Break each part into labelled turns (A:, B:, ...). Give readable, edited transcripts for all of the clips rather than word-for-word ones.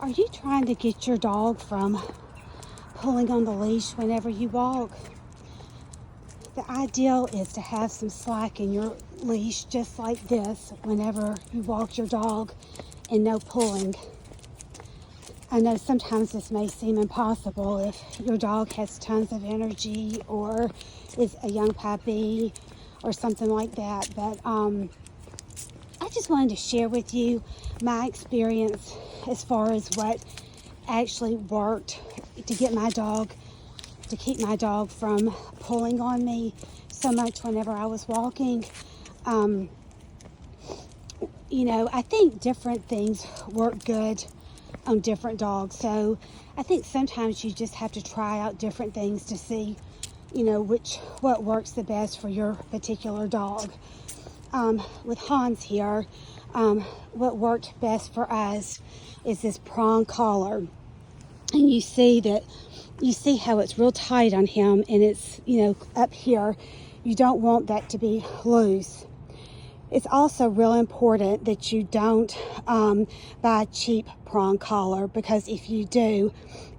A: Are you trying to get your dog from pulling on the leash whenever you walk? The ideal is to have some slack in your leash, just like this, whenever you walk your dog, and no pulling. I know sometimes this may seem impossible if your dog has tons of energy or is a young puppy or something like that, but I just wanted to share with you my experience as far as what actually worked to get my dog, to keep my dog from pulling on me so much whenever I was walking. I think different things work good on different dogs. So I think sometimes you just have to try out different things to see, what works the best for your particular dog. With Hans here, what worked best for us is this prong collar. And you see how it's real tight on him, and it's, up here. You don't want that to be loose. It's also real important that you don't buy a cheap prong collar, because if you do,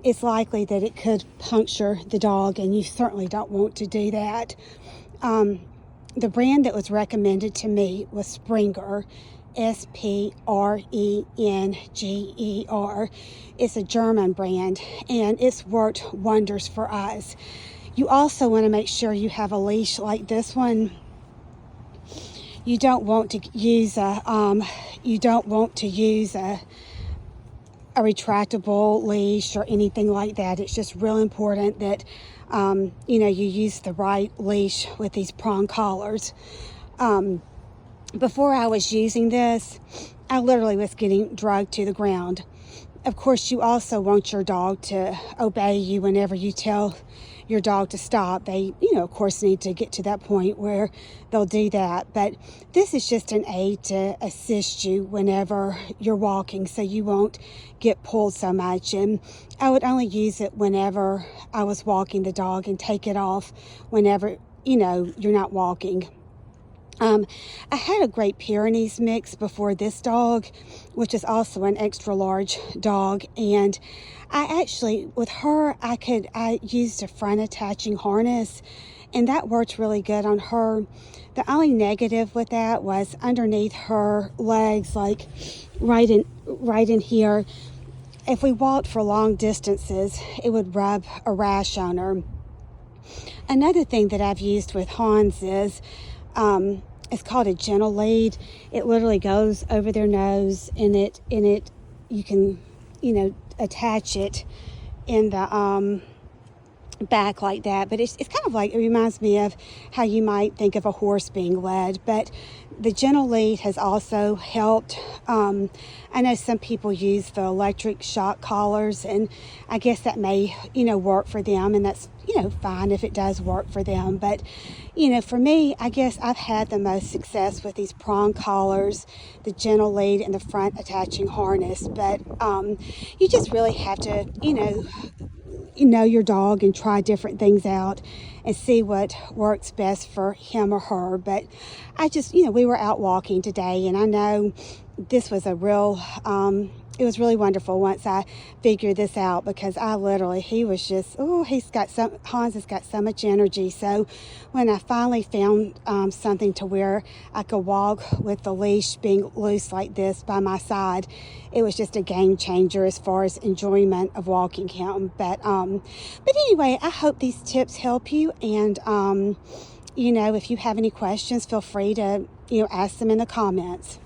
A: it's likely that it could puncture the dog, and you certainly don't want to do that. The brand that was recommended to me was Springer, Sprenger. It's a German brand, and it's worked wonders for us. You also want to make sure you have a leash like this one. You don't want to use a retractable leash or anything like that. It's just real important that you use the right leash with these prong collars. Before I was using this, I literally was getting dragged to the ground. Of course, you also want your dog to obey you whenever you tell your dog to stop. They, of course, need to get to that point where they'll do that. But this is just an aid to assist you whenever you're walking, so you won't get pulled so much. And I would only use it whenever I was walking the dog, and take it off whenever, you're not walking. I had a Great Pyrenees mix before this dog, which is also an extra large dog, and I actually, with her, I used a front attaching harness, and that worked really good on her. The only negative with that was underneath her legs, like right in here. If we walked for long distances, it would rub a rash on her. Another thing that I've used with Hans is it's called a gentle lead. It literally goes over their nose, and you can attach it in the back like that. But it's kind of like, it reminds me of how you might think of a horse being led. But the gentle lead has also helped. I know some people use the electric shock collars, and I guess that may work for them, and that's fine if it does work for them. But for me, I guess I've had the most success with these prong collars, the gentle lead, and the front attaching harness. But you just really have to know your dog and try different things out and see what works best for him or her. But I just, we were out walking today, and I know this was it was really wonderful once I figured this out, because he was just, Hans has got so much energy. So when I finally found something to where I could walk with the leash being loose like this by my side, it was just a game changer as far as enjoyment of walking him. But anyway, I hope these tips help you. And, if you have any questions, feel free to, ask them in the comments.